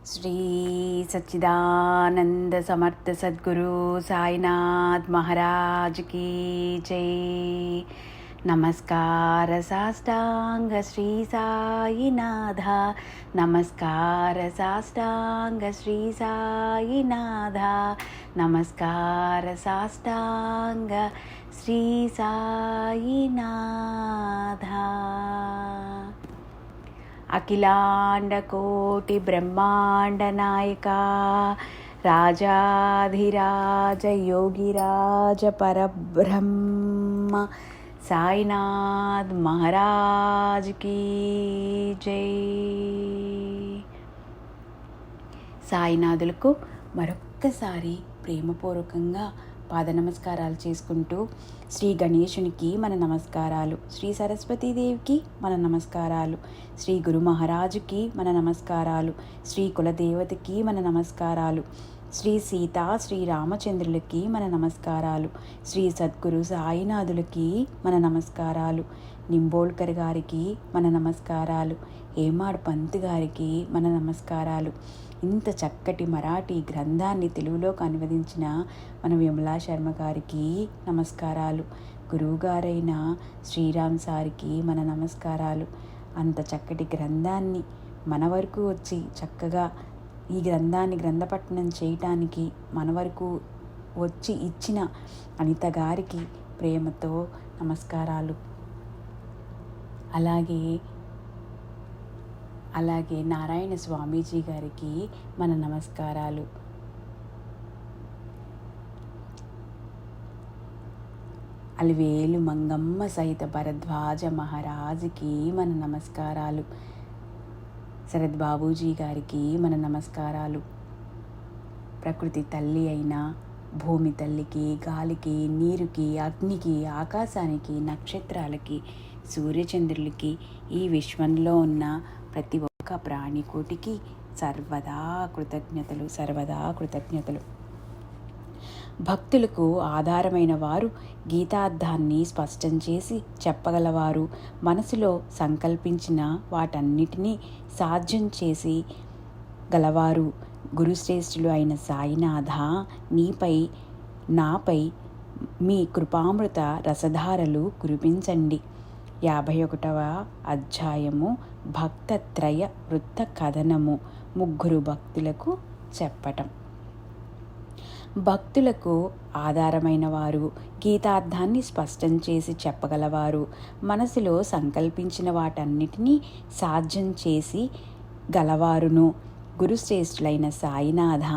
श्री सच्चिदानंद समर्थ सद्गुरु साईनाथ महाराज की जय। नमस्कार साष्टांग श्री साईनाथा, नमस्कार साष्टांग श्री साईनाथा, नमस्कार साष्टांग श्री साईनाथा। अखिलांड कोटि ब्रह्मांड नायका, राजाधिराज योगिराज परब्रह्म साईनाथ महाराज की जय। సాయినాథులకు మరొక్కసారి ప్రేమపూర్వకంగా పాద నమస్కారాలు చేసుకుంటూ, శ్రీ గణేశునికి మన నమస్కారాలు, శ్రీ సరస్వతీదేవికి మన నమస్కారాలు, శ్రీ గురు మహారాజుకి మన నమస్కారాలు, శ్రీ కులదేవతకి మన నమస్కారాలు, శ్రీ సీతా శ్రీ రామచంద్రులకి మన నమస్కారాలు, శ్రీ సద్గురు సాయినాథులకి మన నమస్కారాలు, నింబోల్కర్ గారికి మన నమస్కారాలు, ఏమాడ్ పంత్ గారికి మన నమస్కారాలు. ఇంత చక్కటి మరాఠీ గ్రంథాన్ని తెలుగులోకి అనువదించిన మన విమలా శర్మ గారికి నమస్కారాలు, గురువుగారైన శ్రీరామ్ సార్కి మన నమస్కారాలు. అంత చక్కటి గ్రంథాన్ని మన వరకు వచ్చి చక్కగా ఈ గ్రంథాన్ని గ్రంథపఠనం చేయటానికి మన వరకు వచ్చి ఇచ్చిన అనిత గారికి ప్రేమతో నమస్కారాలు. అలాగే నారాయణ స్వామీజీ గారికి మన నమస్కారాలు. అలివేలు మంగమ్మ సహిత భరద్వాజ మహారాజుకి మన నమస్కారాలు. శరత్ బాబూజీ గారికి మన నమస్కారాలు. ప్రకృతి తల్లి అయిన భూమి తల్లికి, గాలికి, నీరుకి, అగ్నికి, ఆకాశానికి, నక్షత్రాలకి, సూర్యచంద్రులకి, ఈ విశ్వంలో ఉన్న ప్రతి ఒక్క ప్రాణికోటికి సర్వదా కృతజ్ఞతలు. భక్తులకు ఆధారమైన వారు, గీతార్థాన్ని స్పష్టం చేసి చెప్పగలవారు, మనసులో సంకల్పించిన వాటన్నిటినీ సాధ్యం చేసి గలవారు గురుశ్రేష్ఠులు అయిన సాయినాథ, నాపై మీ కృపామృత రసధారలు కురిపించండి. 51వ అధ్యాయము భక్తత్రయ వృత్త కథనము. 3 భక్తులకు చెప్పటం. భక్తులకు ఆధారమైన వారు, గీతార్థాన్ని స్పష్టం చేసి చెప్పగలవారు, మనసులో సంకల్పించిన వాటన్నిటినీ సాధ్యం చేసి గలవారును గురుశ్రేష్ఠులైన సాయినాథ,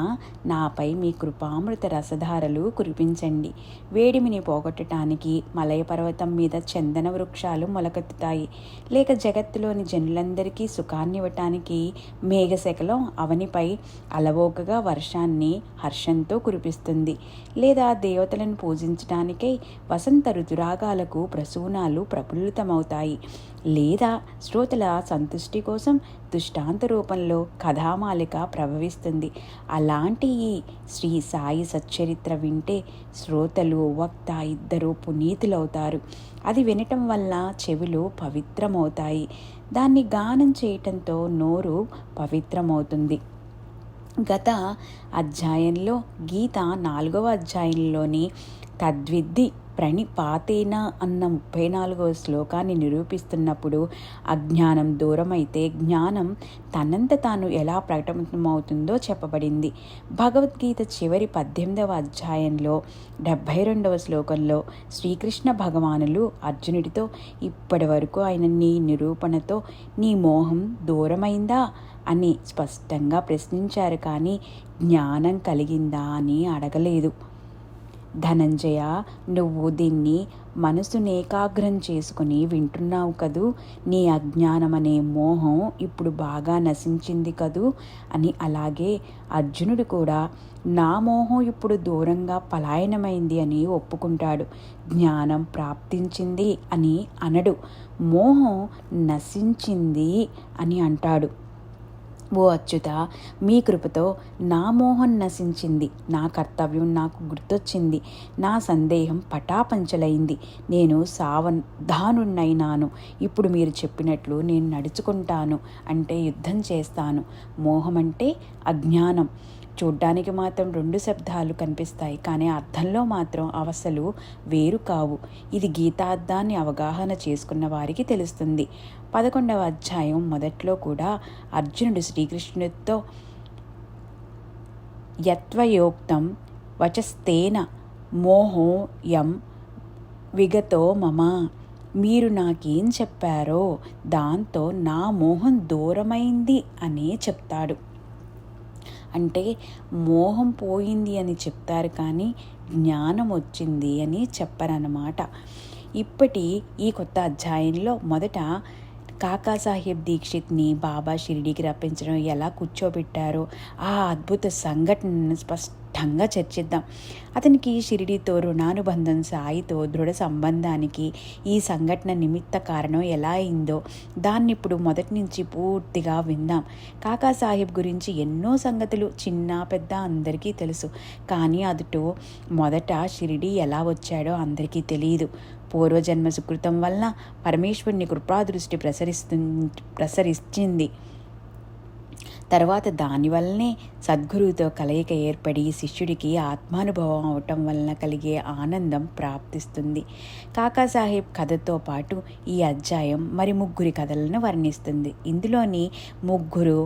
నాపై మీ కృపామృత రసధారలు కురిపించండి. వేడిమిని పోగొట్టడానికి మలయ పర్వతం మీద చందన వృక్షాలు మొలకెత్తుతాయి, లేక జగత్తులోని జనులందరికీ సుఖాన్నివ్వటానికి మేఘశకలం అవనిపై అలవోకగా వర్షాన్ని హర్షంతో కురిపిస్తుంది, లేదా దేవతలను పూజించడానికై వసంత ఋతురాగాలకు ప్రసూనాలు ప్రఫుల్లితమవుతాయి, లేదా శ్రోతల సంతుష్టి కోసం దృష్టాంత రూపంలో కథామాలిక ప్రభవిస్తుంది. అలాంటి ఈ శ్రీ సాయి సచ్చరిత్ర వింటే శ్రోతలు, వక్త ఇద్దరూ పునీతులవుతారు. అది వినటం వల్ల చెవులు పవిత్రమవుతాయి, దాన్ని గానం చేయటంతో నోరు పవిత్రమవుతుంది. గత అధ్యాయంలో గీత 4వ అధ్యాయంలోని తద్విద్ధి ప్రణిపాతేన అన్న 34వ శ్లోకాన్ని నిరూపిస్తున్నప్పుడు అజ్ఞానం దూరమైతే జ్ఞానం తనంత తాను ఎలా ప్రకటమవుతుందో చెప్పబడింది. భగవద్గీత చివరి 18వ అధ్యాయంలో 72వ శ్లోకంలో శ్రీకృష్ణ భగవానులు అర్జునుడితో, ఇప్పటి వరకు ఆయన నీ నిరూపణతో నీ మోహం దూరమైందా అని స్పష్టంగా ప్రశ్నించారు, కానీ జ్ఞానం కలిగిందా అని అడగలేదు. ధనంజయ, నువ్వు దీన్ని మనసునేకాగ్రం చేసుకుని వింటున్నావు కదూ, నీ అజ్ఞానమనే మోహం ఇప్పుడు బాగా నశించింది కదూ అని. అలాగే అర్జునుడు కూడా నా మోహం ఇప్పుడు దూరంగా పలాయనమైంది అని ఒప్పుకుంటాడు. జ్ఞానం ప్రాప్తించింది అని అనడు, మోహం నశించింది అని అంటాడు. ఓ అచ్యుత, మీ కృపతో నా మోహం నశించింది, నా కర్తవ్యం నాకు గుర్తొచ్చింది, నా సందేహం పటాపంచలైంది, నేను సావధానున్నైనాను. ఇప్పుడు మీరు చెప్పినట్లు నేను నడుచుకుంటాను, అంటే యుద్ధం చేస్తాను. మోహం అంటే అజ్ఞానం. చూడ్డానికి మాత్రం రెండు శబ్దాలు కనిపిస్తాయి, కానీ అర్థంలో మాత్రం అవస్థలు వేరు కావు. ఇది గీతార్థాన్ని అవగాహన చేసుకున్న వారికి తెలుస్తుంది. 11వ అధ్యాయం మొదట్లో కూడా అర్జునుడు శ్రీకృష్ణుడితో యత్వయోక్తం వచస్తేన మోహోయం విగతో మమ, మీరు నాకేం చెప్పారో దాంతో నా మోహం దూరమైంది అనే చెప్తాడు. అంటే మోహం పోయింది అని చెప్తారు, కానీ జ్ఞానం వచ్చింది అని చెప్పరన్నమాట. ఇప్పటి ఈ కొత్త అధ్యాయంలో మొదట కాకాసాహెబ్ దీక్షిత్ని బాబా షిరిడీకి రప్పించడం, ఎలా కూర్చోబెట్టారో ఆ అద్భుత సంఘటనను స్పష్టంగా చర్చిద్దాం. అతనికి షిరిడీతో రుణానుబంధం, సాయితో దృఢ సంబంధానికి ఈ సంఘటన నిమిత్త కారణం ఎలా అయిందో దాన్ని ఇప్పుడు మొదటి నుంచి పూర్తిగా విందాం. కాకాసాహెబ్ గురించి ఎన్నో సంగతులు చిన్న పెద్ద అందరికీ తెలుసు, కానీ అదుటో మొదట షిరిడీ ఎలా వచ్చాడో అందరికీ తెలియదు. పూర్వజన్మ సుకృతం వలన పరమేశ్వరుని కృపాదృష్టి ప్రసరించింది. తర్వాత దానివల్లనే సద్గురువుతో కలయిక ఏర్పడి శిష్యుడికి ఆత్మానుభవం అవటం వలన కలిగే ఆనందం ప్రాప్తిస్తుంది. కాకాసాహెబ్ కథతో పాటు ఈ అధ్యాయం మరి ముగ్గురి కథలను వర్ణిస్తుంది. ఇందులోని ముగ్గురు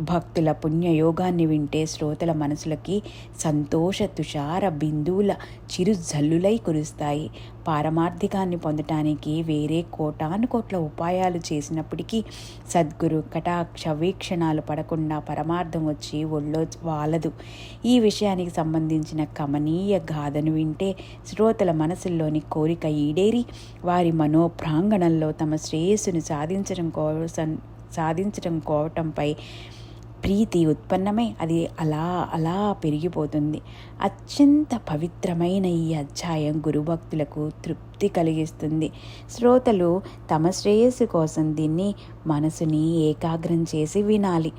భక్తుల పుణ్యయోగాన్ని వింటే శ్రోతల మనసులకి సంతోష తుషార బిందువుల చిరు జల్లులై కురుస్తాయి. పారమార్థికాన్ని పొందటానికి వేరే కోటానుకోట్ల ఉపాయాలు చేసినప్పటికీ సద్గురు కటాక్ష వీక్షణాలు పడకుండా పరమార్థం వచ్చి ఒళ్ళో వాలదు. ఈ విషయానికి సంబంధించిన కమనీయ గాథను వింటే శ్రోతల మనసుల్లోని కోరిక ఈడేరి వారి మనోప్రాంగణంలో తమ శ్రేయస్సును సాధించడం కోవటంపై ప్రీతి ఉత్పన్నమై అది అలా అలా పెరిగిపోతుంది. అత్యంత పవిత్రమైన ఈ అధ్యాయం గురుభక్తులకు తృప్తి కలిగిస్తుంది. శ్రోతలు తమ శ్రేయస్సు కోసం దీన్ని మనసుని ఏకాగ్రం చేసి వినాలి.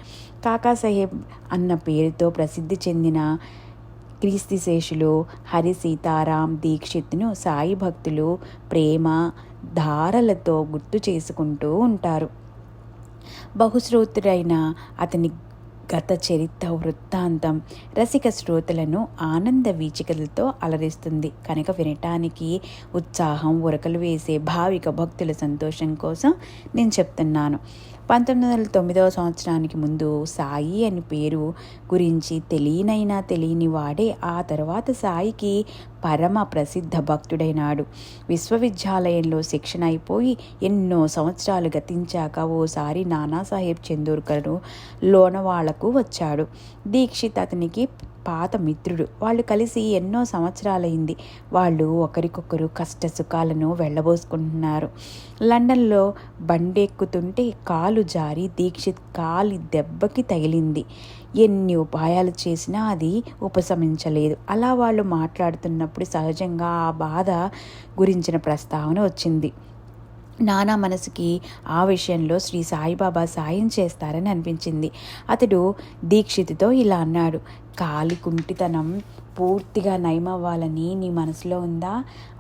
కాకాసాహెబ్ అన్న పేరుతో ప్రసిద్ధి చెందిన క్రీస్తుశేషులు హరి సీతారాం దీక్షిత్ను సాయి భక్తులు ప్రేమ ధారలతో గుర్తు చేసుకుంటూ ఉంటారు. బహుశ్రోతుడైన అతని గత చరిత్ర వృత్తాంతం రసిక శ్రోతలను ఆనంద వీచికలతో అలరిస్తుంది కనుక వినటానికి ఉత్సాహం ఉరకలు వేసే భావిక భక్తుల సంతోషం కోసం నేను చెప్తున్నాను. 1909 సంవత్సరానికి ముందు సాయి అని పేరు గురించి తెలియని వాడే ఆ తర్వాత సాయికి పరమ ప్రసిద్ధ భక్తుడైనాడు. విశ్వవిద్యాలయంలో శిక్షణ అయిపోయి ఎన్నో సంవత్సరాలు గతించాక ఓసారి నానాసాహెబ్ చందోర్కర్ లోనవాళ్లకు వచ్చాడు. దీక్షిత్ అతనికి పాత మిత్రుడు. వాళ్ళు కలిసి ఎన్నో సంవత్సరాలైంది. వాళ్ళు ఒకరికొకరు కష్ట సుఖాలను వెళ్ళబోసుకుంటున్నారు. లండన్లో బండెక్కుతుంటే కాలు జారి దీక్షిత్ కాలి దెబ్బకి తగిలింది. ఎన్ని ఉపాయాలు చేసినా అది ఉపశమించలేదు. అలా వాళ్ళు మాట్లాడుతున్నప్పుడు సహజంగా ఆ బాధ గురించిన ప్రస్తావన వచ్చింది. నానా మనసుకి ఆ విషయంలో శ్రీ సాయిబాబా సాయం చేస్తారని అనిపించింది. అతడు దీక్షితుతో ఇలా అన్నాడు, కాలి కుంటితనం పూర్తిగా నయమవ్వాలని నీ మనసులో ఉందా?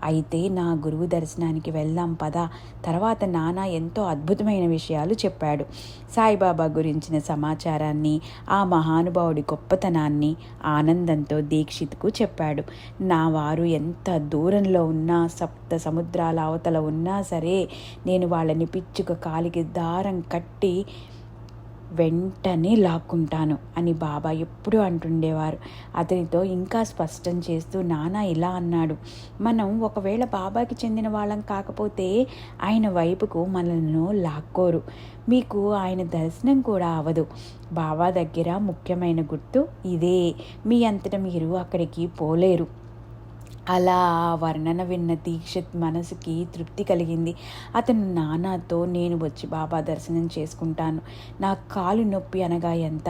అయితే నా గురువు దర్శనానికి వెళ్దాం పదా. తర్వాత నానా ఎంతో అద్భుతమైన విషయాలు చెప్పాడు. సాయిబాబా గురించిన సమాచారాన్ని, ఆ మహానుభావుడి గొప్పతనాన్ని ఆనందంతో దీక్షిత్కు చెప్పాడు. నా వారు ఎంత దూరంలో ఉన్నా, సప్త సముద్రాల అవతల ఉన్నా సరే నేను వాళ్ళని పిచ్చుక కాలికి దారం కట్టి వెంటనే లాక్కుంటాను అని బాబా ఎప్పుడూ అంటుండేవారు. అతనితో ఇంకా స్పష్టం చేస్తూ నానా ఇలా అన్నాడు, మనం ఒకవేళ బాబాకి చెందిన వాళ్ళం కాకపోతే ఆయన వైపుకు మనలను లాక్కోరు, మీకు ఆయన దర్శనం కూడా అవదు. బాబా దగ్గర ముఖ్యమైన గుర్తు ఇదే, మీ అంతటా మీరు అక్కడికి పోలేరు. అలా ఆ వర్ణన విన్న దీక్షిత్ మనసుకి తృప్తి కలిగింది. అతను నానాతో, నేను వచ్చి బాబా దర్శనం చేసుకుంటాను, నా కాలు నొప్పి అనగా ఎంత,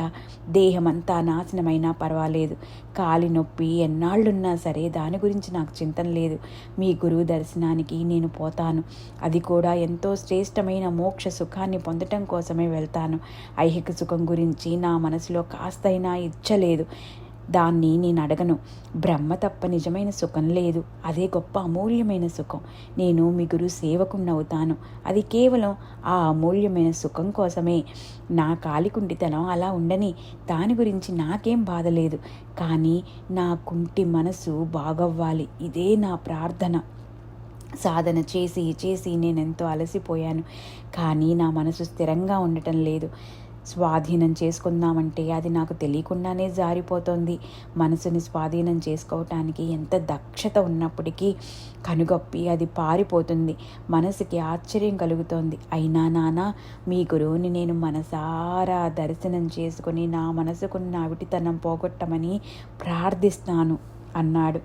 దేహమంతా నాశనమైనా పర్వాలేదు, కాలి నొప్పి ఎన్నాళ్ళున్నా సరే దాని గురించి నాకు చింతన లేదు, మీ గురువు దర్శనానికి నేను పోతాను, అది కూడా ఎంతో శ్రేష్టమైన మోక్ష సుఖాన్ని పొందటం కోసమే వెళ్తాను, ఐహిక సుఖం గురించి నా మనసులో కాస్తైనా ఇచ్చలేదు, దాన్ని నేను అడగను, బ్రహ్మ తప్ప నిజమైన సుఖం లేదు, అదే గొప్ప అమూల్యమైన సుఖం, నేను మీ గురు సేవకుణ్ణవుతాను, అది కేవలం ఆ అమూల్యమైన సుఖం కోసమే, నా కాలికుంటితనం అలా ఉండని, దాని గురించి నాకేం బాధ లేదు, కానీ నా కుంటి మనసు బాగవ్వాలి, ఇదే నా ప్రార్థన. సాధన చేసి చేసి నేనెంతో అలసిపోయాను, కానీ నా మనసు స్థిరంగా ఉండటం లేదు, స్వాధీనం చేసుకుందామంటే అది నాకు తెలియకుండానే జారిపోతుంది, మనసుని స్వాధీనం చేసుకోవటానికి ఎంత దక్షత ఉన్నప్పటికీ కనుగొప్పి అది పారిపోతుంది, మనసుకి ఆశ్చర్యం కలుగుతోంది, అయినా నాన్న మీ గురువుని నేను మనసారా దర్శనం చేసుకుని నా మనసుకున్న అవిటితనం పోగొట్టమని ప్రార్థిస్తాను అన్నాడు.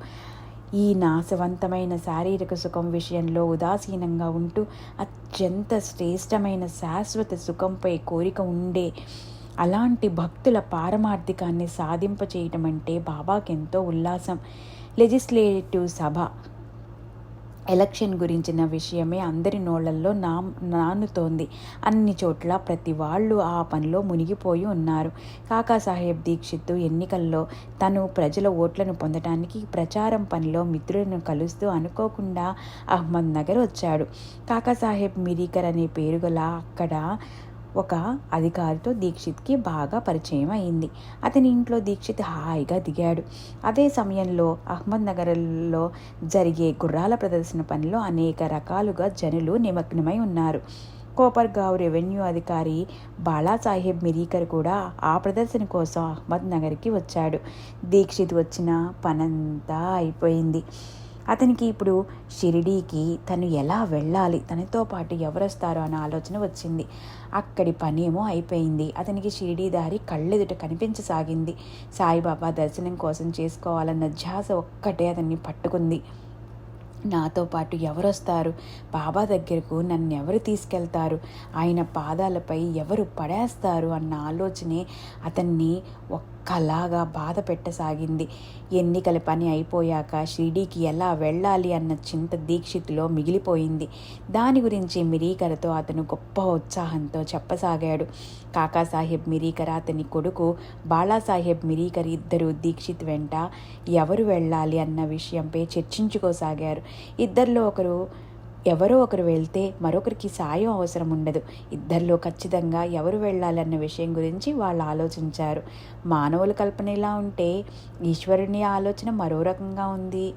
ఈ నాశవంతమైన శారీరక సుఖం విషయంలో ఉదాసీనంగా ఉంటూ అత్యంత శ్రేష్టమైన శాశ్వత సుఖంపై కోరిక ఉండే అలాంటి భక్తుల పారమార్థికాన్ని సాధింపచేయటం అంటే బాబాకెంతో ఉల్లాసం. లెజిస్లేటివ్ సభ ఎలక్షన్ గురించిన విషయమే అందరి నోళ్లల్లో నానుతోంది. అన్ని చోట్ల ప్రతి వాళ్ళు ఆ పనిలో మునిగిపోయి ఉన్నారు. కాకాసాహెబ్ దీక్షిత్ ఎన్నికల్లో తను ప్రజల ఓట్లను పొందడానికి ప్రచారం పనిలో మిత్రులను కలుస్తూ అనుకోకుండా అహ్మద్ నగర్ వచ్చాడు. కాకాసాహెబ్ మిరీకర్ అనే పేరు గల అక్కడ ఒక అధికారితో దీక్షిత్కి బాగా పరిచయం అయింది. అతని ఇంట్లో దీక్షిత్ హాయిగా దిగాడు. అదే సమయంలో అహ్మద్ నగర్లో జరిగే గుర్రాల ప్రదర్శన పనిలో అనేక రకాలుగా జనులు నిమగ్నమై ఉన్నారు. కోపర్గావ్ రెవెన్యూ అధికారి బాలాసాహెబ్ మిరీకర్ కూడా ఆ ప్రదర్శన కోసం అహ్మద్ నగర్కి వచ్చాడు. దీక్షిత్ వచ్చిన పనంతా అయిపోయింది. అతనికి ఇప్పుడు షిరిడీకి తను ఎలా వెళ్ళాలి, తనతో పాటు ఎవరొస్తారో అన్న ఆలోచన వచ్చింది. అక్కడి పనేమో అయిపోయింది. అతనికి షిరిడీ దారి కళ్ళెదుట కనిపించసాగింది. సాయిబాబా దర్శనం కోసం చేసుకోవాలన్న ధ్యాస ఒక్కటే అతన్ని పట్టుకుంది. నాతో పాటు ఎవరొస్తారు, బాబా దగ్గరకు నన్ను ఎవరు తీసుకెళ్తారు, ఆయన పాదాలపై ఎవరు పడేస్తారు అన్న ఆలోచనే అతన్ని ఒక్కలాగా బాధ పెట్టసాగింది. ఎన్నికల పని అయిపోయాక షిరిడీకి ఎలా వెళ్ళాలి అన్న చింత దీక్షిత్లో మిగిలిపోయింది. దాని గురించి మిరీకర్తో అతను గొప్ప ఉత్సాహంతో చెప్పసాగాడు. కాకాసాహెబ్ మిరీకర్, అతని కొడుకు బాలాసాహెబ్ మిరీకర్ ఇద్దరు దీక్షిత్ వెంట ఎవరు వెళ్ళాలి అన్న విషయంపై చర్చించుకోసాగారు. ఇద్దరిలో ఎవరో ఒకరు వెళ్తే మరొకరికి సాయం అవసరం ఉండదు. ఇద్దరిలో ఖచ్చితంగా ఎవరు వెళ్ళాలన్న విషయం గురించి వాళ్ళు ఆలోచించారు. మానవుల కల్పన ఇలా ఉంటే ఈశ్వరుని ఆలోచన మరో రకంగా ఉంది.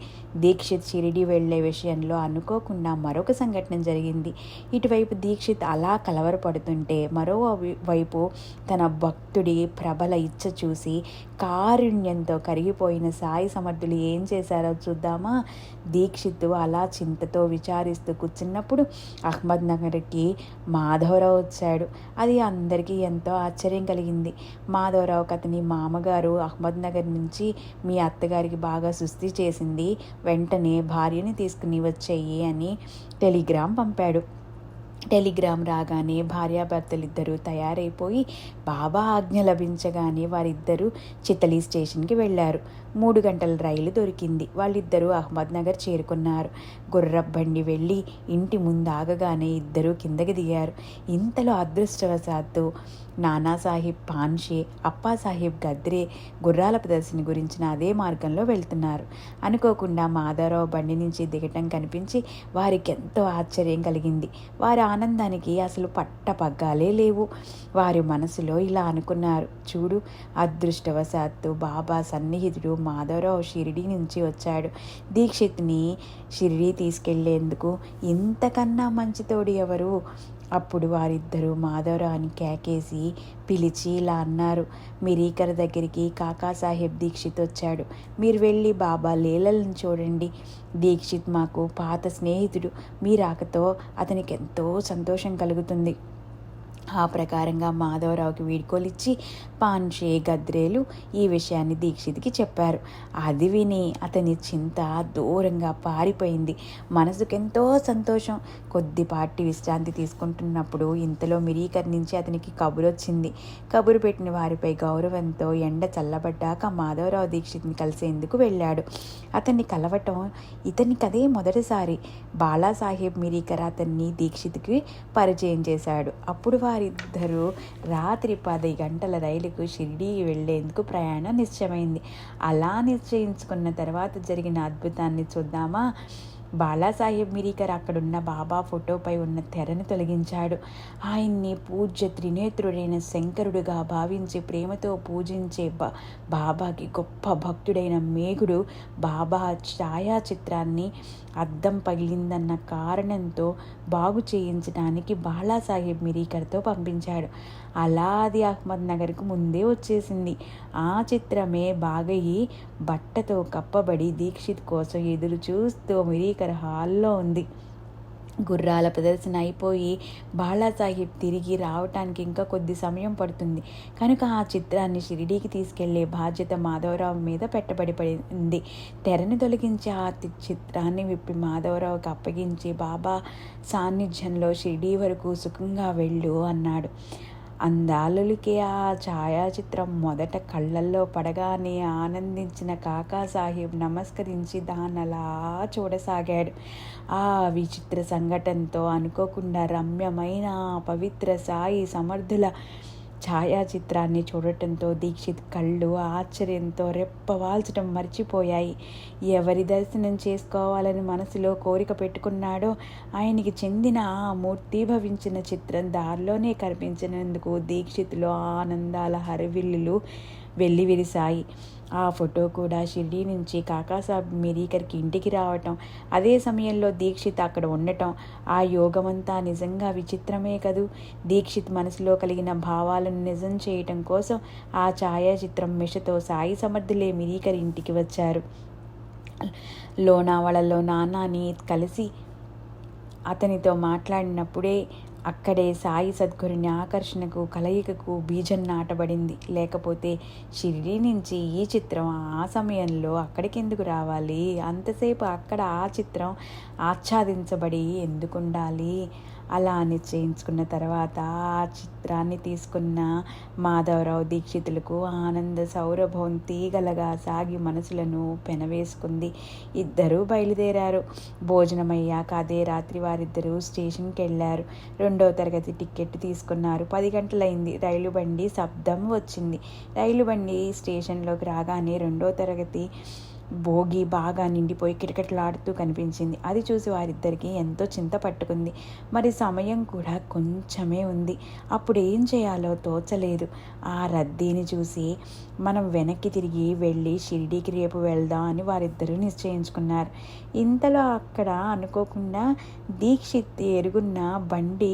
దీక్షిత్ షిరిడి వెళ్లే విషయంలో అనుకోకుండా మరొక సంఘటన జరిగింది. ఇటువైపు దీక్షిత్ అలా కలవరపడుతుంటే మరోవైపు తన భక్తుడి ప్రబల ఇచ్చ చూసి కారుణ్యంతో కరిగిపోయిన సాయి సమర్థులు ఏం చేశారో చూద్దామా. దీక్షిత్ అలా చింతతో విచారిస్తూ కూర్చున్నప్పుడు అహ్మద్ నగర్కి మాధవరావు వచ్చాడు. అది అందరికీ ఎంతో ఆశ్చర్యం కలిగింది. మాధవరావుకి అతని మామగారు అహ్మద్ నగర్ నుంచి మీ అత్తగారికి బాగా సుస్థి చేసింది, వెంటనే భార్యని తీసుకుని వచ్చేయి అని టెలిగ్రామ్ పంపాడు. టెలిగ్రామ్ రాగానే భార్యాభర్తలిద్దరూ తయారైపోయి బాబా ఆజ్ఞ లభించగానే వారిద్దరూ చిత్తలి స్టేషన్కి వెళ్ళారు. 3 గంటల రైలు దొరికింది. వాళ్ళిద్దరూ అహ్మద్ నగర్ చేరుకున్నారు. గుర్రబండి వెళ్ళి ఇంటి ముందు ఆగగానే ఇద్దరూ కిందకి దిగారు. ఇంతలో అదృష్టవశాత్తు నానాసాహెబ్ పాన్షే, అప్పాసాహెబ్ గద్రే గుర్రాల ప్రదర్శన గురించిన అదే మార్గంలో వెళ్తున్నారు. అనుకోకుండా మాధవరావు బండి నుంచి దిగటం కనిపించి వారికి ఎంతో ఆశ్చర్యం కలిగింది. వారి ఆనందానికి అసలు పట్టపగ్గాలే లేవు. వారి మనసులో ఇలా అనుకున్నారు, చూడు, అదృష్టవశాత్తు బాబా సన్నిహితుడు మాధవరావు షిరిడి నుంచి వచ్చాడు. దీక్షిత్ని షిరిడి తీసుకెళ్లేందుకు ఇంతకన్నా మంచి తోడు ఎవరు? అప్పుడు వారిద్దరూ మాధవరావుని కేకేసి పిలిచి ఇలా అన్నారు, మిరీకర్ దగ్గరికి కాకాసాహెబ్ దీక్షిత్ వచ్చాడు, మీరు వెళ్ళి బాబా లీలలను చూడండి. దీక్షిత్ మాకు పాత స్నేహితుడు, మీ రాకతో అతనికి ఎంతో సంతోషం కలుగుతుంది. ఆ ప్రకారంగా మాధవరావుకి వీడ్కోలిచ్చి పాన్షే, గద్రేలు ఈ విషయాన్ని దీక్షిత్కి చెప్పారు. అది విని అతని చింత దూరంగా పారిపోయింది. మనసుకెంతో సంతోషం. కొద్దిపాటి విశ్రాంతి తీసుకుంటున్నప్పుడు ఇంతలో మిరీకర్ నుంచి అతనికి కబురొచ్చింది. కబురు పెట్టిన వారిపై గౌరవంతో ఎండ చల్లబడ్డాక మాధవరావు దీక్షిత్ని కలిసేందుకు వెళ్ళాడు. అతన్ని కలవటం ఇతనికదే మొదటిసారి. బాలాసాహెబ్ మిరీకర్ అతన్ని దీక్షిత్కి పరిచయం చేశాడు. అప్పుడు వారిద్దరూ రాత్రి 10 గంటల రైలుకు షిరిడీ వెళ్లేందుకు ప్రయాణం నిశ్చయమైంది. అలా నిశ్చయించుకున్న తర్వాత జరిగిన అద్భుతాన్ని చూద్దామా? బాలాసాహెబ్ మిరీకర్ అక్కడున్న బాబా ఫోటోపై ఉన్న తెరను తొలగించాడు. ఆయన్ని పూజ్య త్రినేత్రుడైన శంకరుడుగా భావించి ప్రేమతో పూజించే బాబాకి గొప్ప భక్తుడైన మేఘుడు బాబా ఛాయాచిత్రాన్ని అద్దం పగిలిందన్న కారణంతో బాగు చేయించడానికి బాలాసాహెబ్ మిరీకర్తో పంపించాడు. అలా అది అహ్మద్ నగర్కు ముందే వచ్చేసింది. ఆ చిత్రమే బాగయి బట్టతో కప్పబడి దీక్షిత్ కోసం ఎదురు చూస్తూ మిరీకర్ హాల్లో ఉంది. గుర్రాల ప్రదర్శన అయిపోయి బాలాసాహెబ్ తిరిగి రావటానికి ఇంకా కొద్ది సమయం పడుతుంది కనుక ఆ చిత్రాన్ని షిరిడీకి తీసుకెళ్లే బాధ్యత మాధవరావు మీద పెట్టబడింది. తెరను తొలగించి ఆ చిత్రాన్ని విప్పి మాధవరావుకి అప్పగించి బాబా సాన్నిధ్యంలో షిరిడీ వరకు సుఖంగా వెళ్ళు అన్నాడు. అందాలులకే ఆ ఛాయాచిత్రం మొదట కళ్ళల్లో పడగానే ఆనందించిన కాకాసాహెబ్ నమస్కరించి దాన్నలా చూడసాగాడు. ఆ విచిత్ర సంఘటనతో అనుకోకుండా రమ్యమైన పవిత్ర సాయి సమర్థుల ఛాయాచిత్రాన్ని చూడటంతో దీక్షిత్ కళ్ళు ఆశ్చర్యంతో రెప్పవాల్చడం మర్చిపోయాయి. ఎవరి దర్శనం చేసుకోవాలని మనసులో కోరిక పెట్టుకున్నాడో ఆయనకి చెందిన ఆ మూర్తీభవించిన చిత్రం దారిలోనే కనిపించినందుకు దీక్షిత్లో ఆనందాల హరివిల్లులు వెల్లివిరిశాయి. ఆ ఫోటో కూడా షిరిడీ నుంచి కాకాసాహెబ్ మిరీకర్కి ఇంటికి రావటం, అదే సమయంలో దీక్షిత్ అక్కడ ఉండటం, ఆ యోగమంతా నిజంగా విచిత్రమే కదూ. దీక్షిత్ మనసులో కలిగిన భావాలను నిజం చేయటం కోసం ఆ ఛాయాచిత్రం మిషతో సాయి సమర్థులే మిరీకర్ ఇంటికి వచ్చారు. లోనావాడలో నానాని కలిసి అతనితో మాట్లాడినప్పుడే అక్కడే సాయి సద్గురుని ఆకర్షణకు కలయికకు బీజం నాటబడింది. లేకపోతే షిరిడీ నుంచి ఈ చిత్రం ఆ సమయంలో అక్కడికి ఎందుకు రావాలి? అంతసేపు అక్కడ ఆ చిత్రం ఆచ్ఛాదించబడి ఎందుకుండాలి? అలా నిశ్చయించుకున్న తర్వాత ఆ చిత్రాన్ని తీసుకున్న మాధవరావు దీక్షితులకు ఆనంద సౌరభం తీగలగా సాగి మనసులను పెనవేసుకుంది. ఇద్దరూ బయలుదేరారు. భోజనమయ్యాక అదే రాత్రి వారిద్దరూ స్టేషన్కి వెళ్ళారు. 2వ తరగతి టికెట్ తీసుకున్నారు. 10 గంటలైంది. రైలు బండి శబ్దం వచ్చింది. రైలు బండి స్టేషన్లోకి రాగానే 2వ తరగతి భోగి బాగా నిండిపోయి కిటకిటలాడుతూ కనిపించింది. అది చూసి వారిద్దరికీ ఎంతో చింత పట్టుకుంది. మరి సమయం కూడా కొంచెమే ఉంది. అప్పుడు ఏం చేయాలో తోచలేదు. ఆ రద్దీని చూసి మనం వెనక్కి తిరిగి వెళ్ళి షిరిడీకి రేపు వెళ్దాం అని వారిద్దరూ నిశ్చయించుకున్నారు. ఇంతలో అక్కడ అనుకోకుండా దీక్షిత్ ఎరుగున్న బండి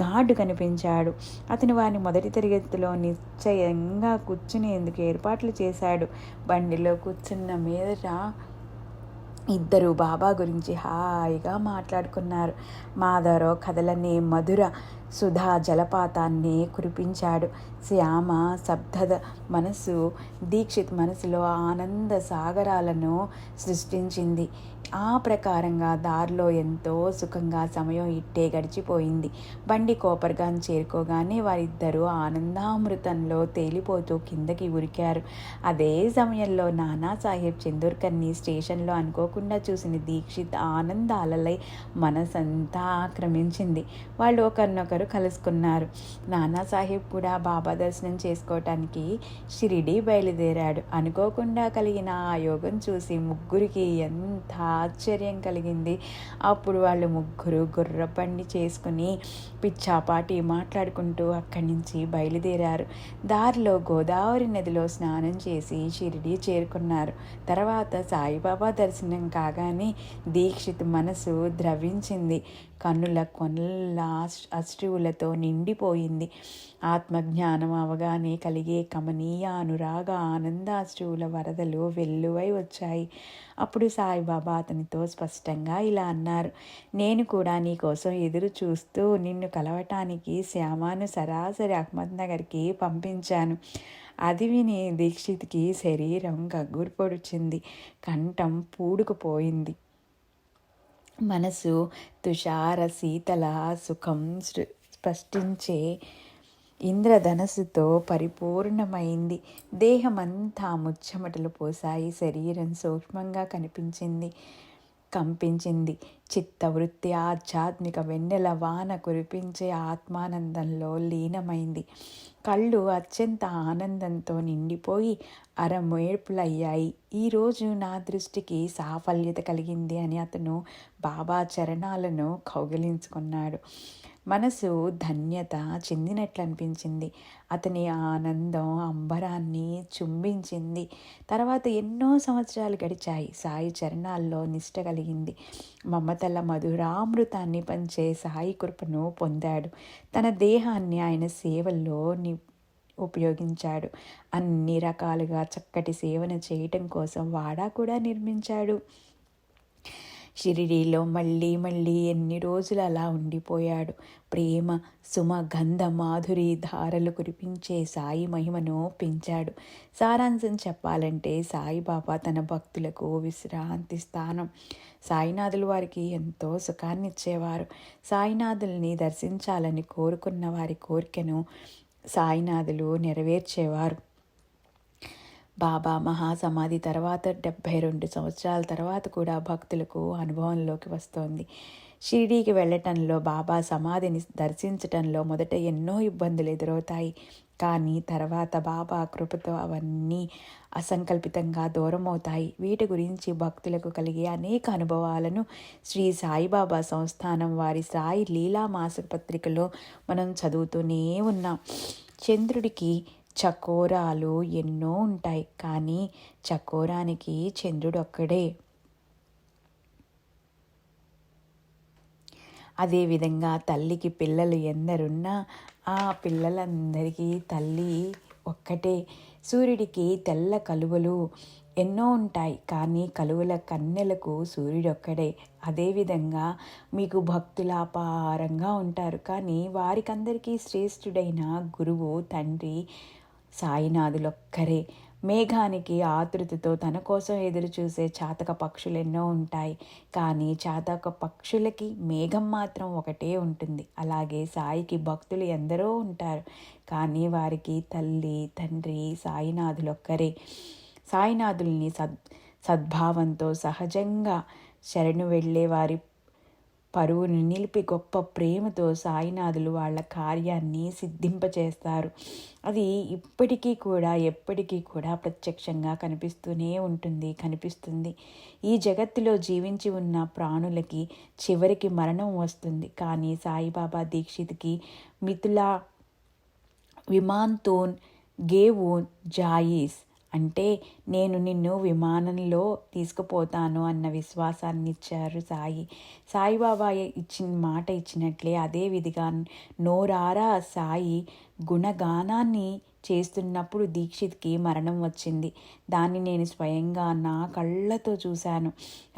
గార్డు కనిపించాడు. అతను వారిని మొదటి తరగతిలో నిశ్చయంగా కూర్చునేందుకు ఏర్పాట్లు చేశాడు. బండిలో కూర్చున్న మీదట ఇద్దరు బాబా గురించి హాయిగా మాట్లాడుకున్నారు. మాధవరావు కథలనే మధుర సుధా జలపాతాన్ని కురిపించాడు. శ్యామ శబ్దద మనసు దీక్షిత్ మనసులో ఆనంద సాగరాలను సృష్టించింది. ఆ ప్రకారంగా దారిలో ఎంతో సుఖంగా సమయం ఇట్టే గడిచిపోయింది. బండి కోపర్గాన్ చేరుకోగానే వారిద్దరూ ఆనందామృతంలో తేలిపోతూ కిందకి ఉరికారు. అదే సమయంలో నానాసాహెబ్ చందోర్కర్ని స్టేషన్లో అనుకోకుండా చూసిన దీక్షిత్ ఆనందాలలై మనసంతా ఆక్రమించింది. వాళ్ళు ఒకరినొకరు కలుసుకున్నారు. నానాసాహెబ్ కూడా బాబా దర్శనం చేసుకోవటానికి షిరిడీ బయలుదేరాడు. అనుకోకుండా కలిగిన ఆ యోగం చూసి ముగ్గురికి ఎంత ఆశ్చర్యం కలిగింది. అప్పుడు వాళ్ళు ముగ్గురు గుర్రబండి చేసుకుని పిచ్చాపాటి మాట్లాడుకుంటూ అక్కడి నుంచి బయలుదేరారు. దారిలో గోదావరి నదిలో స్నానం చేసి షిరిడీ చేరుకున్నారు. తర్వాత సాయిబాబా దర్శనం కాగానే దీక్షిత్ మనసు ద్రవించింది. కన్నుల కొనల అశ్రువులతో నిండిపోయింది. ఆత్మజ్ఞానం అవగానే కలిగే కమనీయ అనురాగ ఆనందాశ్రువుల వరదలు వెల్లువై వచ్చాయి. అప్పుడు సాయిబాబా అతనితో స్పష్టంగా ఇలా అన్నారు, నేను కూడా నీ కోసం ఎదురు చూస్తూ నిన్ను కలవటానికి శ్యామాను సరాసరి అహ్మద్నగర్కి పంపించాను. అది విని దీక్షిత్కి శరీరం గగ్గుర్పొడిచింది, కంఠం పూడుకుపోయింది. మనసు తుషార శీతల సుఖం స్పష్టించే ఇంద్రధనస్సుతో పరిపూర్ణమైంది. దేహమంతా ముచ్చమటలు పోసాయి. శరీరం సూక్ష్మంగా కంపించింది. చిత్తవృత్తి ఆధ్యాత్మిక వెన్నెల వాన కురిపించే ఆత్మానందంలో లీనమైంది. కళ్ళు అత్యంత ఆనందంతో నిండిపోయి అరమేర్పులయ్యాయి. ఈరోజు నా దృష్టికి సాఫల్యత కలిగింది అని అతను బాబా చరణాలను కౌగిలించుకున్నాడు. మనసు ధన్యత చెందినట్లు అనిపించింది. అతని ఆనందం అంబరాన్ని చుంబించింది. తర్వాత ఎన్నో సంవత్సరాలు గడిచాయి. సాయి చరణాల్లో నిష్ట కలిగింది. మమతల మధురామృతాన్ని పంచే సాయి కృపను పొందాడు. తన దేహాన్ని ఆయన సేవల్లో ఉపయోగించాడు. అన్ని రకాలుగా చక్కటి సేవన చేయటం కోసం వాడా కూడా నిర్మించాడు. షిరిడీలో మళ్ళీ ఎన్ని రోజులు అలా ఉండిపోయాడు. ప్రేమ సుమ గంధ మాధురి ధారలు కురిపించే సాయి మహిమను పెంచాడు. సారాంశం చెప్పాలంటే సాయిబాబా తన భక్తులకు విశ్రాంతి స్థానం. సాయినాథులు వారికి ఎంతో సుఖాన్ని ఇచ్చేవారు. సాయినాథుల్ని దర్శించాలని కోరుకున్న వారి కోరికను సాయినాథులు నెరవేర్చేవారు. బాబా మహాసమాధి తర్వాత 72 సంవత్సరాల తర్వాత కూడా భక్తులకు అనుభవంలోకి వస్తోంది. షిరిడీకి వెళ్ళటంలో, బాబా సమాధిని దర్శించటంలో మొదట ఎన్నో ఇబ్బందులు ఎదురవుతాయి. కానీ తర్వాత బాబా కృపతో అవన్నీ అసంకల్పితంగా దూరమవుతాయి. వీటి గురించి భక్తులకు కలిగే అనేక అనుభవాలను శ్రీ సాయిబాబా సంస్థానం వారి సాయి లీలా మాసిక పత్రికలో మనం చదువుతూనే ఉన్నాం. చంద్రుడికి చకోరాలు ఎన్నో ఉంటాయి, కానీ చకోరానికి చంద్రుడు ఒక్కడే. అదేవిధంగా తల్లికి పిల్లలు ఎందరున్నా ఆ పిల్లలందరికీ తల్లి ఒక్కటే. సూర్యుడికి తెల్ల కలువలు ఎన్నో ఉంటాయి, కానీ కలువల కన్నెలకు సూర్యుడొక్కడే. అదేవిధంగా మీకు భక్తుల అపారంగా ఉంటారు, కానీ వారికందరికీ శ్రేష్ఠుడైన గురువు తండ్రి సాయినాథులొక్కరే. మేఘానికి ఆతృతతో తన కోసం ఎదురు చూసే చాతక పక్షులు ఎన్నో ఉంటాయి, కానీ చాతక పక్షులకి మేఘం మాత్రం ఒకటే ఉంటుంది. అలాగే సాయికి భక్తులు ఎందరో ఉంటారు, కానీ వారికి తల్లి తండ్రి సాయినాథులొక్కరే. సాయినాథుల్ని సద్భావంతో సహజంగా శరణు వెళ్ళే వారి పరువును నిలిపి గొప్ప ప్రేమతో సాయినాథులు వాళ్ళ కార్యాన్ని సిద్ధింపచేస్తారు. అది ఇప్పటికీ కూడా ఎప్పటికీ కూడా ప్రత్యక్షంగా కనిపిస్తుంది. ఈ జగత్తులో జీవించి ఉన్న ప్రాణులకి చివరికి మరణం వస్తుంది, కానీ సాయిబాబా దీక్షిత్కి మిథులా విమాన్తోన్ గేవోన్ జాయిస్ అంటే నేను నిన్ను విమానంలో తీసుకుపోతాను అన్న విశ్వాసాన్ని ఇచ్చారు సాయిబాబా మాట ఇచ్చినట్లే అదే విధిగా నోరారా సాయి గుణగానాన్ని చేస్తున్నప్పుడు దీక్షిత్కి మరణం వచ్చింది. దాన్ని నేను స్వయంగా నా కళ్ళతో చూశాను.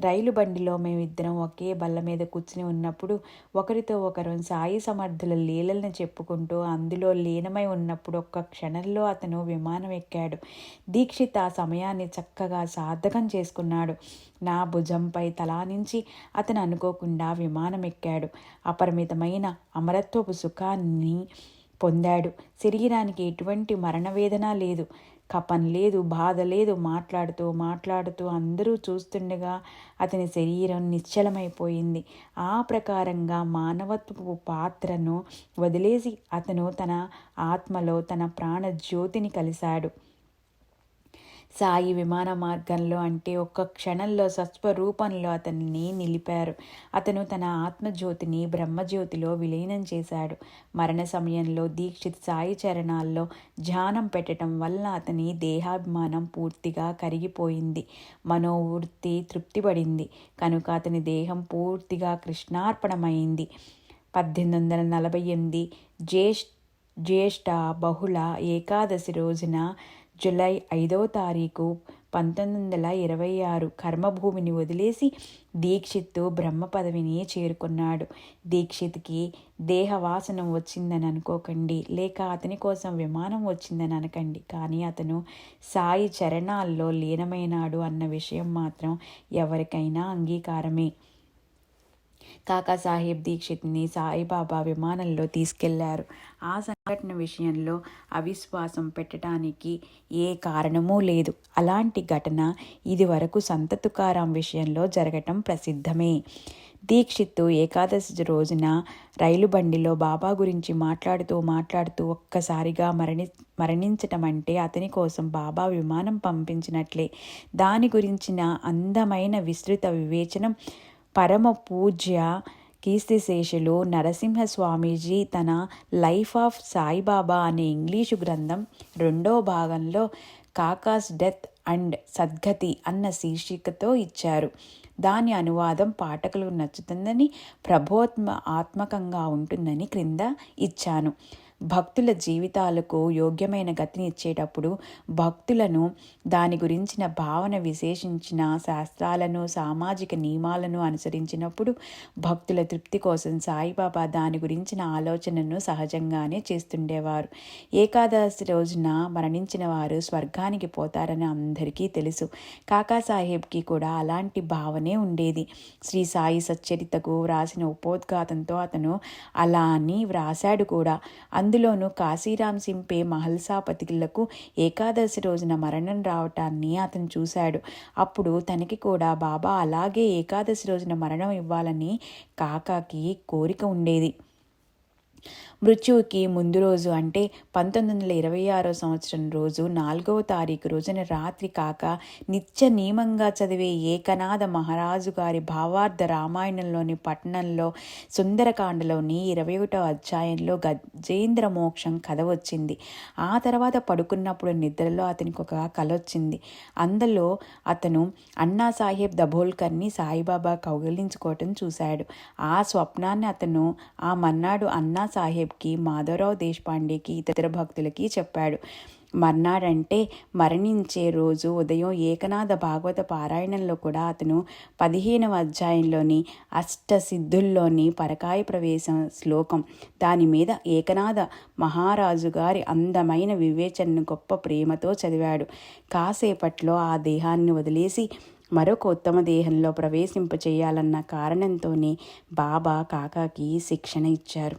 రైలు బండిలో మేమిద్దరం ఒకే బల్ల మీద కూర్చుని ఉన్నప్పుడు ఒకరితో ఒకరు సాయి సమర్థుల లీలలను చెప్పుకుంటూ అందులో లీనమై ఉన్నప్పుడు ఒక్క క్షణంలో అతను విమానం ఎక్కాడు. దీక్షిత్ ఆ సమయాన్ని చక్కగా సార్థకం చేసుకున్నాడు. నా భుజంపై తలానించి అతను అనుకోకుండా విమానం ఎక్కాడు. అపరిమితమైన అమరత్వపు సుఖాన్ని పొందాడు. శరీరానికి ఎటువంటి మరణవేదన లేదు, కపం లేదు, బాధ లేదు. మాట్లాడుతూ అందరూ చూస్తుండగా అతని శరీరం నిశ్చలమైపోయింది. ఆ ప్రకారంగా మానవత్వపు పాత్రను వదిలేసి అతను తన ఆత్మలో తన ప్రాణజ్యోతిని కలిశాడు. సాయి విమాన మార్గంలో అంటే ఒక్క క్షణంలో సస్వరూపంలో అతన్ని నిలిపారు. అతను తన ఆత్మజ్యోతిని బ్రహ్మజ్యోతిలో విలీనం చేశాడు. మరణ సమయంలో దీక్షిత్ సాయి చరణాల్లో ధ్యానం పెట్టడం వల్ల అతని దేహాభిమానం పూర్తిగా కరిగిపోయింది. మనోవృత్తి తృప్తిపడింది కనుక అతని దేహం పూర్తిగా కృష్ణార్పణమైంది. 1848 జ్యేష్ఠ బహుళ ఏకాదశి రోజున జూలై 5వ తారీఖు 1926 కర్మభూమిని వదిలేసి దీక్షిత్ బ్రహ్మ పదవిని చేరుకున్నాడు. దీక్షిత్కి దేహవాసనం వచ్చిందని అనుకోకండి, లేక అతని కోసం విమానం వచ్చిందని అనకండి. కానీ అతను సాయి చరణాల్లో లీనమైనాడు అన్న విషయం మాత్రం ఎవరికైనా అంగీకారమే. కాకాసాహెబ్ దీక్షిత్ని సాయిబాబా విమానంలో తీసుకెళ్లారు. ఆ సంఘటన విషయంలో అవిశ్వాసం పెట్టడానికి ఏ కారణమూ లేదు. అలాంటి ఘటన ఇదివరకు సంత తుకారాం విషయంలో జరగటం ప్రసిద్ధమే. దీక్షిత్ ఏకాదశి రోజున రైలు బండిలో బాబా గురించి మాట్లాడుతూ ఒక్కసారిగా మరణించటం అంటే అతని కోసం బాబా విమానం పంపించినట్లే. దాని గురించిన అందమైన విస్తృత వివేచనం పరమ పూజ్య కీర్తిశేషులు నరసింహస్వామీజీ తన లైఫ్ ఆఫ్ సాయిబాబా అనే ఇంగ్లీషు గ్రంథం 2వ భాగంలో కాకాస్ డెత్ అండ్ సద్గతి అన్న శీర్షికతో ఇచ్చారు. దాని అనువాదం పాఠకులకు నచ్చుతుందని, ఆత్మకంగా ఉంటుందని క్రింద ఇచ్చాను. భక్తుల జీవితాలకు యోగ్యమైన గతిని ఇచ్చేటప్పుడు భక్తులను దాని గురించిన భావన విశేషించిన శాస్త్రాలను సామాజిక నియమాలను అనుసరించినప్పుడు భక్తుల తృప్తి కోసం సాయిబాబా దాని గురించిన ఆలోచనను సహజంగానే చేస్తుండేవారు. ఏకాదశి రోజున మరణించిన వారు స్వర్గానికి పోతారని అందరికీ తెలుసు. కాకాసాహెబ్కి కూడా అలాంటి భావనే ఉండేది. శ్రీ సాయి సచ్చరితకు వ్రాసిన ఉపోద్ఘాతంతో అతను అలా అని వ్రాశాడు కూడా. అందులోనూ కాశీరాం సింపే మహల్సాపతిలకు ఏకాదశి రోజున మరణం రావటాన్ని అతను చూశాడు. అప్పుడు తనకి కూడా బాబా అలాగే ఏకాదశి రోజున మరణం ఇవ్వాలని కాకాకి కోరిక ఉండేది. మృత్యువుకి ముందు రోజు అంటే 1926 సంవత్సరం రోజు 4వ తారీఖు రోజున రాత్రి కాక నిత్య నియమంగా చదివే ఏకనాథ మహారాజు గారి భావార్థ రామాయణంలోని పట్టణంలో సుందరకాండలోని 21వ అధ్యాయంలో గజేంద్ర మోక్షం కథ వచ్చింది. ఆ తర్వాత పడుకున్నప్పుడు నిద్రలో అతనికి ఒక కల వచ్చింది. అందులో అతను అన్నాసాహెబ్ దబోల్కర్ని సాయిబాబా కౌగిలించుకోవటం చూశాడు. ఆ స్వప్నాన్ని అతను ఆ మన్నాడు అన్నాసాహెబ్కి, మాధవరావు దేశపాండేకి, ఇతర భక్తులకి చెప్పాడు. మర్నాడంటే మరణించే రోజు ఉదయం ఏకనాథ భాగవత పారాయణంలో కూడా అతను 15వ అధ్యాయంలోని అష్టసిద్ధుల్లోని పరకాయ ప్రవేశం శ్లోకం దాని మీద ఏకనాథ మహారాజు గారి అందమైన వివేచనను గొప్ప ప్రేమతో చదివాడు. కాసేపట్లో ఆ దేహాన్ని వదిలేసి మరొక ఉత్తమ దేహంలో ప్రవేశింపచేయాలన్న కారణంతోనే బాబా కాకాకి శిక్షణ ఇచ్చారు.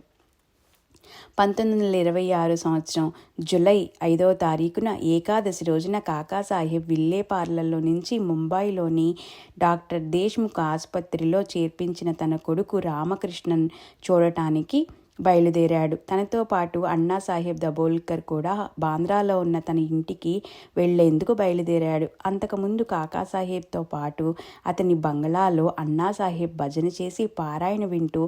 1926 సంవత్సరం జూలై 5వ తారీఖున ఏకాదశి రోజున కాకాసాహెబ్ విల్లేపార్లలో నుంచి ముంబైలోని డాక్టర్ దేశ్ముఖ్ ఆసుపత్రిలో చేర్పించిన తన కొడుకు రామకృష్ణన్ చూడటానికి బయలుదేరాడు. తనతో పాటు అన్నాసాహెబ్ దబోల్కర్ కూడా బాంద్రాలో ఉన్న తన ఇంటికి వెళ్లేందుకు బయలుదేరాడు. అంతకుముందు కాకాసాహెబ్తో పాటు అతని బంగ్లాలో అన్నాసాహెబ్ భజన చేసి పారాయణ వింటూ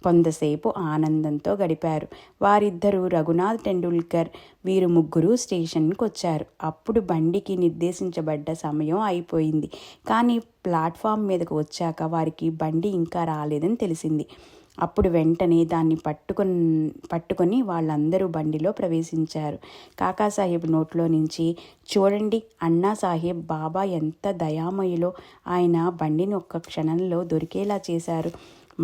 కొంతసేపు ఆనందంతో గడిపారు. వారిద్దరూ రఘునాథ్ టెండూల్కర్ వీరు ముగ్గురు స్టేషన్కి వచ్చారు. అప్పుడు బండికి నిర్దేశించబడ్డ సమయం అయిపోయింది. కానీ ప్లాట్ఫామ్ మీదకు వచ్చాక వారికి బండి ఇంకా రాలేదని తెలిసింది. అప్పుడు వెంటనే దాన్ని పట్టుకొని వాళ్ళందరూ బండిలో ప్రవేశించారు. కాకాసాహెబ్ నోట్లో నుంచి, చూడండి అన్నాసాహెబ్ బాబా ఎంత దయామయులో, ఆయన బండిని ఒక్క క్షణంలో దొరికేలా చేశారు.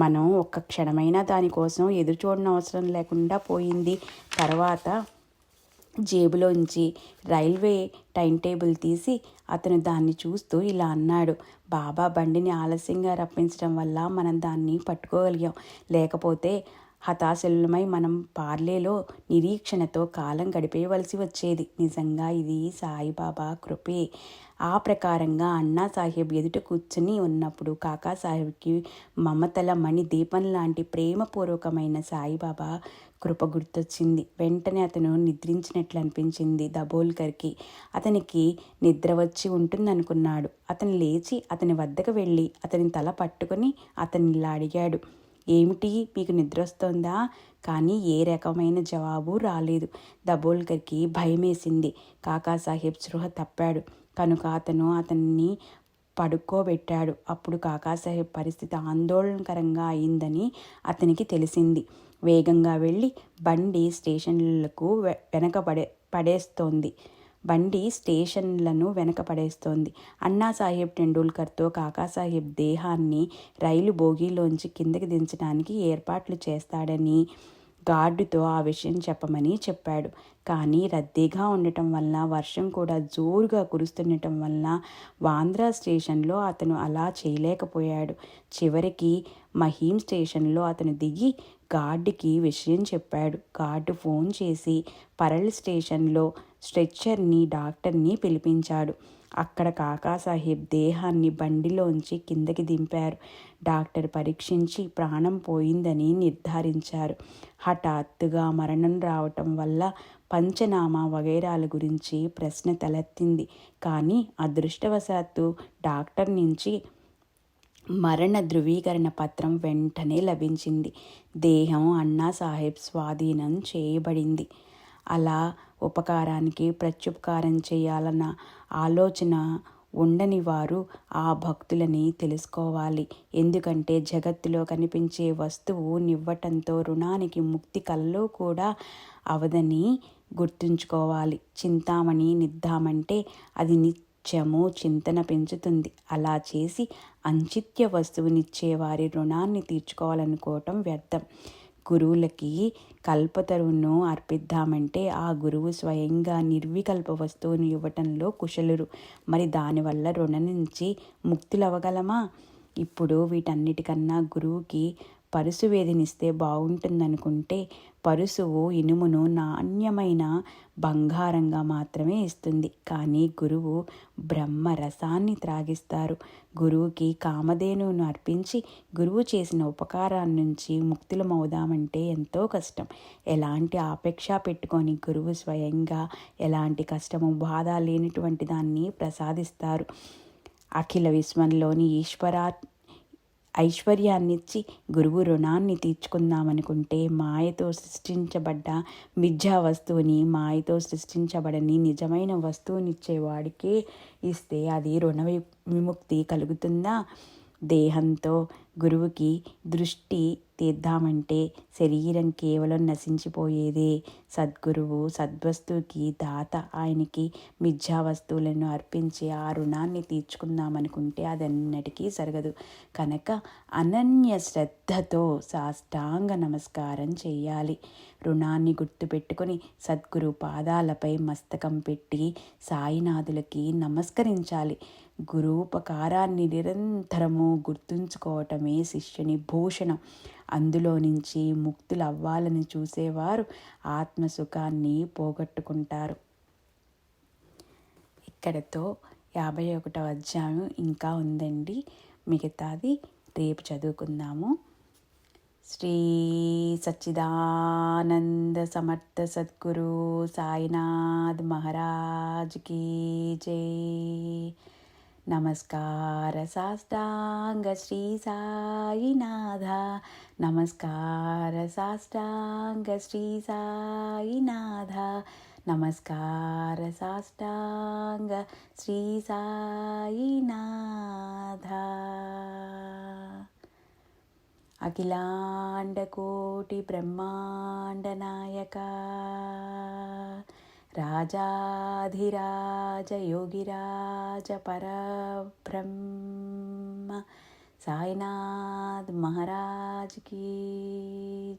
మనం ఒక్క క్షణమైనా దానికోసం ఎదురు చూడనవసరం లేకుండా పోయింది. తర్వాత జేబులోంచి రైల్వే టైం టేబుల్ తీసి అతను దాన్ని చూస్తూ ఇలా అన్నాడు, బాబా బండిని ఆలస్యంగా రప్పించడం వల్ల మనం దాన్ని పట్టుకోగలిగాం, లేకపోతే హతాశలమై మనం పార్లేలో నిరీక్షణతో కాలం గడిపేయవలసి వచ్చేది. నిజంగా ఇది సాయిబాబా కృపే. ఆ ప్రకారంగా అన్నాసాహెబ్ ఎదుట కూర్చుని ఉన్నప్పుడు కాకాసాహెబ్కి మమతల మణి దీపం లాంటి ప్రేమపూర్వకమైన సాయిబాబా కృప గుర్తొచ్చింది. వెంటనే అతను నిద్రించినట్లు అనిపించింది దబోల్కర్కి. అతనికి నిద్ర వచ్చి ఉంటుందనుకున్నాడు. అతను లేచి అతని వద్దకు వెళ్ళి అతని తల పట్టుకొని అతన్ని ఇలా అడిగాడు, ఏమిటి, మీకు నిద్ర వస్తోందా? కానీ ఏ రకమైన జవాబు రాలేదు. దబోల్కర్కి భయమేసింది. కాకాసాహెబ్ స్పృహ తప్పాడు కనుక అతన్ని పడుకోబెట్టాడు. అప్పుడు కాకాసాహెబ్ పరిస్థితి ఆందోళనకరంగా అయిందని అతనికి తెలిసింది. వేగంగా వెళ్ళి బండి స్టేషన్లకు వెనక పడేస్తోంది. అన్నాసాహెబ్ టెండూల్కర్తో కాకాసాహెబ్ దేహాన్ని రైలు బోగీలోంచి కిందకి దించడానికి ఏర్పాట్లు చేస్తాడని గార్డుతో ఆ విషయం చెప్పమని చెప్పాడు. కానీ రద్దీగా ఉండటం వలన, వర్షం కూడా జోరుగా కురుస్తుండటం వలన వాంద్రా స్టేషన్లో అతను అలా చేయలేకపోయాడు. చివరికి మహీం స్టేషన్లో అతను దిగి గార్డుకి విషయం చెప్పాడు. గార్డు ఫోన్ చేసి పరల్ స్టేషన్లో స్ట్రెచ్చర్ని, డాక్టర్ని పిలిపించాడు. అక్కడ కాకాసాహెబ్ దేహాన్ని బండిలోంచి కిందకి దింపారు. డాక్టర్ పరీక్షించి ప్రాణం పోయిందని నిర్ధారించారు. హఠాత్తుగా మరణం రావటం వల్ల పంచనామా వగైరాల గురించి ప్రశ్న తలెత్తింది. కానీ అదృష్టవశాత్తు డాక్టర్ నుంచి మరణ ధృవీకరణ పత్రం వెంటనే లభించింది. దేహం అన్నాసాహెబ్ స్వాధీనం చేయబడింది. అలా ఉపకారానికి ప్రత్యుపకారం చేయాలన్న ఆలోచన ఉండని వారు ఆ భక్తులని తెలుసుకోవాలి. ఎందుకంటే జగత్తులో కనిపించే వస్తువు నివ్వటంతో రుణానికి ముక్తి కలలో కూడా అవదని గుర్తుంచుకోవాలి. చింతామణి నిద్దామంటే అది నిత్యము చింతన పెంచుతుంది. అలా చేసి అంచిత్య వస్తువునిచ్చేవారి రుణాన్ని తీర్చుకోవాలనుకోవటం వ్యర్థం. గురువులకి కల్పతరువును అర్పిద్దామంటే ఆ గురువు స్వయంగా నిర్వికల్ప వస్తువును ఇవ్వటంలో కుశలురు. మరి దానివల్ల రుణం నుంచి ముక్తులవ్వగలమా? ఇప్పుడు వీటన్నిటికన్నా గురువుకి పరుసు వేదినిస్తే బాగుంటుందనుకుంటే పరుసువు ఇనుమును నాణ్యమైన బంగారంగా మాత్రమే ఇస్తుంది. కానీ గురువు బ్రహ్మరసాన్ని త్రాగిస్తారు. గురువుకి కామధేనువును అర్పించి గురువు చేసిన ఉపకారాన్ని నుంచి ముక్తులమవుదామంటే ఎంతో కష్టం. ఎలాంటి ఆపేక్ష పెట్టుకొని గురువు స్వయంగా ఎలాంటి కష్టము బాధ లేనటువంటి దాన్ని ప్రసాదిస్తారు. అఖిల విశ్వంలోని ఐశ్వర్యాన్నిచ్చి గురువు రుణాన్ని తీర్చుకుందామనుకుంటే మాయతో సృష్టించబడ్డ మిథ్యా వస్తువుని మాయతో సృష్టించబడని నిజమైన వస్తువునిచ్చేవాడికే ఇస్తే అది రుణ విముక్తి కలుగుతుందా? దేహంతో గురువుకి దృష్టి తీద్దామంటే శరీరం కేవలం నశించిపోయేదే. సద్గురువు సద్వస్తువుకి దాత. ఆయనకి మిథ్యా వస్తువులను అర్పించి ఆ రుణాన్ని తీర్చుకుందామనుకుంటే అదెన్నటికీ జరగదు. కనుక అనన్య శ్రద్ధతో సాష్టాంగ నమస్కారం చేయాలి. రుణాన్ని గుర్తుపెట్టుకొని సద్గురు పాదాలపై మస్తకం పెట్టి సాయినాథులకి నమస్కరించాలి. గురూపకారాన్ని నిరంతరము గుర్తుంచుకోవటమే శిష్యుని భూషణం. అందులో నుంచి ముక్తులు అవ్వాలని చూసేవారు ఆత్మసుఖాన్ని పోగొట్టుకుంటారు. ఇక్కడతో 51వ అధ్యాయం ఇంకా ఉందండి. మిగతాది రేపు చదువుకుందాము. శ్రీ సచ్చిదానంద సమర్థ సద్గురు సాయినాథ్ మహారాజ్ కీ జై. నమస్కార సాష్టాంగ శ్రీ సాయినాథ. నమస్కార సాష్టాంగ శ్రీ సాయినాథ. నమస్కార సాష్టాంగ శ్రీ సాయినాథ. అఖిలాండ కోటి బ్రహ్మాండ నాయక రాజాధిరాజ యోగిరాజ పరబ్రహ్మ సాయినాథ్ మహారాజ్ కీ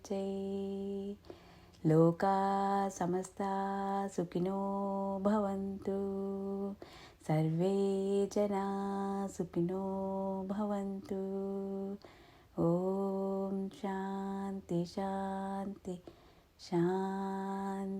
జై. లోకా సమస్తా సుఖినో భవంతు. సర్వే జనా సుఖినో భవంతు. ఓం శాంతి. శాంతి శాంతి శాంతి.